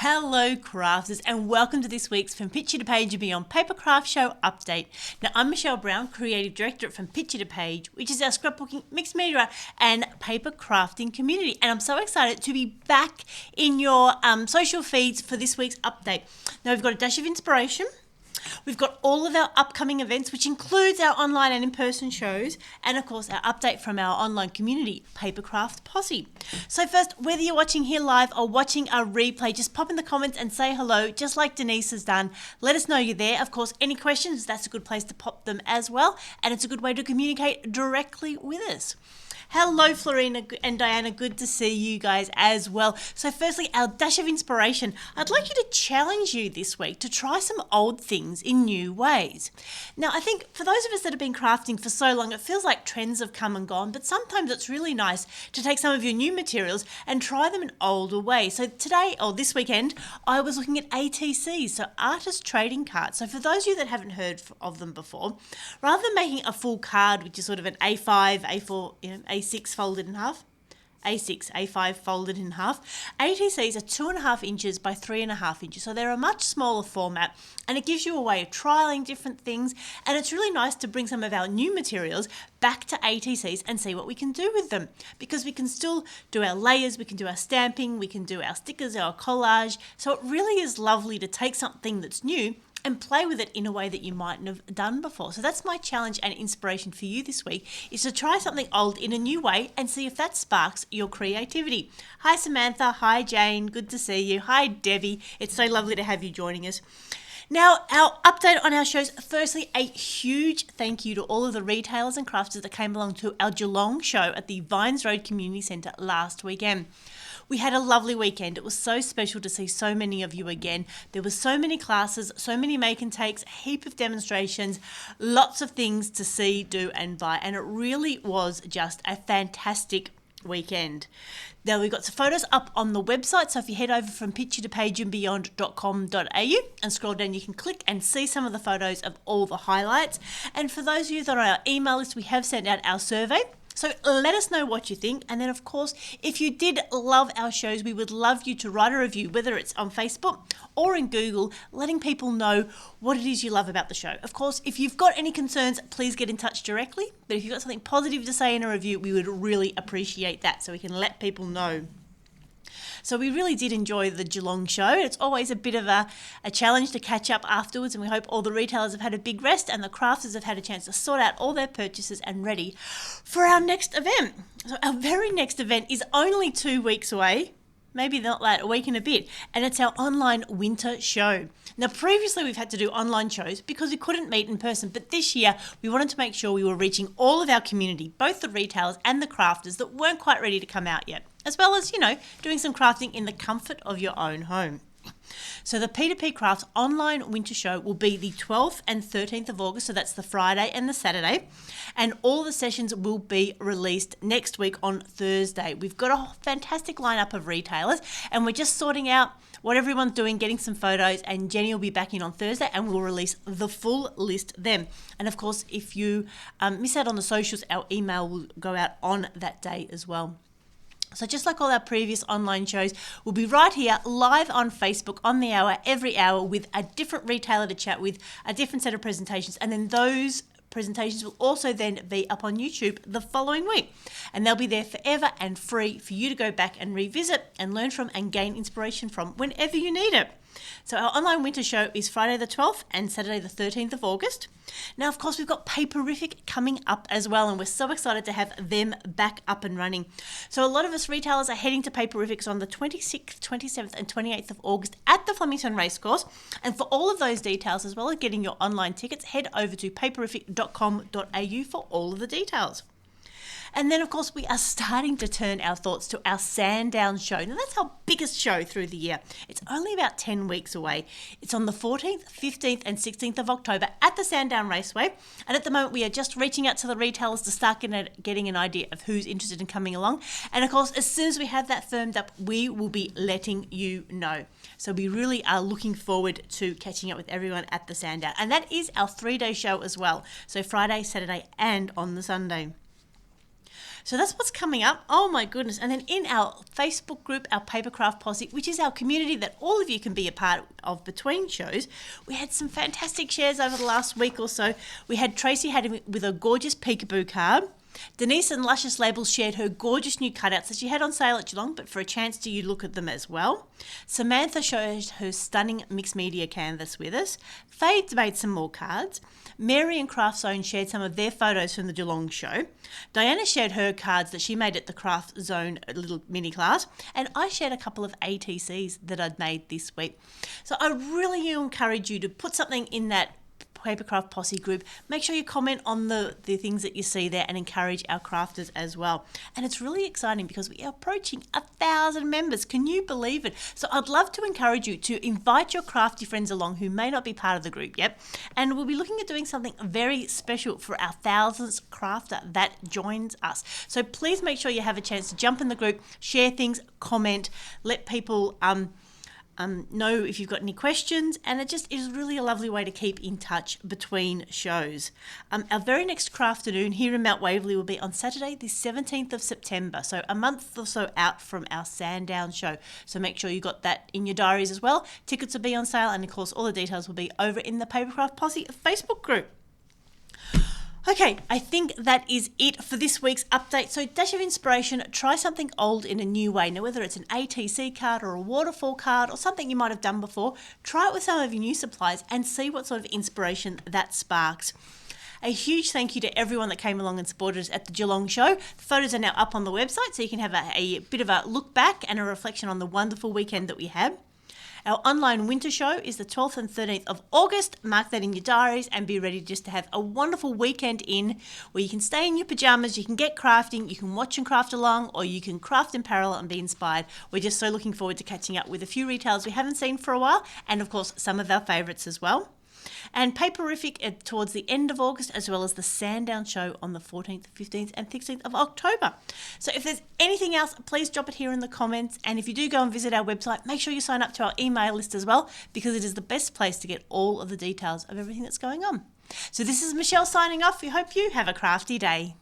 Hello crafters and welcome to this week's From Picture to Page and Beyond Paper Craft Show update. Now I'm Michelle Brown, Creative Director at From Picture to Page, which is our scrapbooking, mixed media and paper crafting community, and I'm so excited to be back in your social feeds for this week's update. Now we've got a dash of inspiration. We've got all of our upcoming events, which includes our online and in-person shows, and of course our update from our online community, Papercraft Posse. So first, whether you're watching here live or watching a replay, just pop in the comments and say hello, just like Denise has done. Let us know you're there. Of course, any questions, that's a good place to pop them as well, and it's a good way to communicate directly with us. Hello, Florina and Diana. Good to see you guys as well. So firstly, our dash of inspiration. I'd like you to challenge you this week to try some old things in new ways. Now, I think for those of us that have been crafting for so long, it feels like trends have come and gone, but sometimes it's really nice to take some of your new materials and try them in older ways. So today, or this weekend, I was looking at ATCs, so Artist Trading Cards. So for those of you that haven't heard of them before, rather than making a full card, which is sort of an A5, A4, A6 folded in half, A6, A5 folded in half. ATCs are 2.5 inches by 3.5 inches, so they're a much smaller format, and it gives you a way of trialing different things, and it's really nice to bring some of our new materials back to ATCs and see what we can do with them, because we can still do our layers, we can do our stamping, we can do our stickers, our collage, so it really is lovely to take something that's new and play with it in a way that you mightn't have done before. So that's my challenge and inspiration for you this week, is to try something old in a new way and see if that sparks your creativity. Hi Samantha, hi Jane, good to see you. Hi Debbie, it's so lovely to have you joining us. Now, our update on our shows. Firstly, a huge thank you to all of the retailers and crafters that came along to our Geelong show at the Vines Road Community Centre last weekend. We had a lovely weekend. It was so special to see so many of you again. There were so many classes, so many make and takes, a heap of demonstrations, lots of things to see, do and buy, and it really was just a fantastic weekend. Now we've got some photos up on the website, so if you head over from pictureto-pageandbeyond.com.au and scroll down, you can click and see some of the photos of all the highlights. And for those of you that are on our email list, we have sent out our survey. So let us know what you think, and then of course, if you did love our shows, we would love you to write a review, whether it's on Facebook or in Google, letting people know what it is you love about the show. Of course, if you've got any concerns, please get in touch directly, but if you've got something positive to say in a review, we would really appreciate that, so we can let people know. So we really did enjoy the Geelong show. It's always a bit of a challenge to catch up afterwards, and we hope all the retailers have had a big rest and the crafters have had a chance to sort out all their purchases and ready for our next event. So our very next event is only 2 weeks away, maybe not that, a week and a bit, and it's our online winter show. Now previously we've had to do online shows because we couldn't meet in person, but this year we wanted to make sure we were reaching all of our community, both the retailers and the crafters that weren't quite ready to come out yet, as well as, doing some crafting in the comfort of your own home. So the P2P Crafts online winter show will be the 12th and 13th of August, so that's the Friday and the Saturday, and all the sessions will be released next week on Thursday. We've got a fantastic lineup of retailers, and we're just sorting out what everyone's doing, getting some photos, and Jenny will be back in on Thursday and we'll release the full list then. And of course, if you miss out on the socials, our email will go out on that day as well. So just like all our previous online shows, we'll be right here live on Facebook on the hour, every hour, with a different retailer to chat with, a different set of presentations, and then those presentations will also then be up on YouTube the following week, and they'll be there forever and free for you to go back and revisit and learn from and gain inspiration from whenever you need it. So our online winter show is Friday the 12th and Saturday the 13th of August. Now, of course, we've got Paperific coming up as well, and we're so excited to have them back up and running. So a lot of us retailers are heading to Paperifics on the 26th, 27th and 28th of August at the Flemington Racecourse. And for all of those details, as well as getting your online tickets, head over to paperific.com.au for all of the details. And then, of course, we are starting to turn our thoughts to our Sandown show. Now, that's our biggest show through the year. It's only about 10 weeks away. It's on the 14th, 15th and 16th of October at the Sandown Raceway. And at the moment, we are just reaching out to the retailers to start getting an idea of who's interested in coming along. And, of course, as soon as we have that firmed up, we will be letting you know. So we really are looking forward to catching up with everyone at the Sandown. And that is our 3-day show as well. So Friday, Saturday and on the Sunday. So that's what's coming up. Oh my goodness. And then in our Facebook group, our Papercraft Posse, which is our community that all of you can be a part of between shows, we had some fantastic shares over the last week or so. We had Tracy with a gorgeous peekaboo card. Denise and Luscious Labels shared her gorgeous new cutouts that she had on sale at Geelong, but for a chance to you look at them as well. Samantha showed her stunning mixed media canvas with us. Fade's made some more cards. Mary and Craft Zone shared some of their photos from the Geelong show. Diana shared her cards that she made at the Craft Zone little mini class. And I shared a couple of ATCs that I'd made this week. So I really encourage you to put something in that Papercraft Posse group. Make sure you comment on the things that you see there and encourage our crafters as well. And it's really exciting because we are approaching 1,000 members. Can you believe it? So I'd love to encourage you to invite your crafty friends along who may not be part of the group yet. And we'll be looking at doing something very special for our 1,000th crafter that joins us. So please make sure you have a chance to jump in the group, share things, comment, let people know if you've got any questions, and it just is really a lovely way to keep in touch between shows. Our very next Crafternoon here in Mount Waverley will be on Saturday the 17th of September, so a month or so out from our Sandown show. So make sure you got that in your diaries as well. Tickets will be on sale, and of course all the details will be over in the Papercraft Posse Facebook group. Okay, I think that is it for this week's update. So dash of inspiration, try something old in a new way. Now, whether it's an ATC card or a waterfall card or something you might have done before, try it with some of your new supplies and see what sort of inspiration that sparks. A huge thank you to everyone that came along and supported us at the Geelong show. The photos are now up on the website, so you can have a bit of a look back and a reflection on the wonderful weekend that we had. Our online winter show is the 12th and 13th of August. Mark that in your diaries and be ready just to have a wonderful weekend in where you can stay in your pajamas, you can get crafting, you can watch and craft along, or you can craft in parallel and be inspired. We're just so looking forward to catching up with a few retailers we haven't seen for a while, and of course some of our favourites as well. And Paperific towards the end of August, as well as the Sandown show on the 14th, 15th and 16th of October. So if there's anything else, please drop it here in the comments. And if you do go and visit our website, make sure you sign up to our email list as well, because it is the best place to get all of the details of everything that's going on. So this is Michelle signing off. We hope you have a crafty day.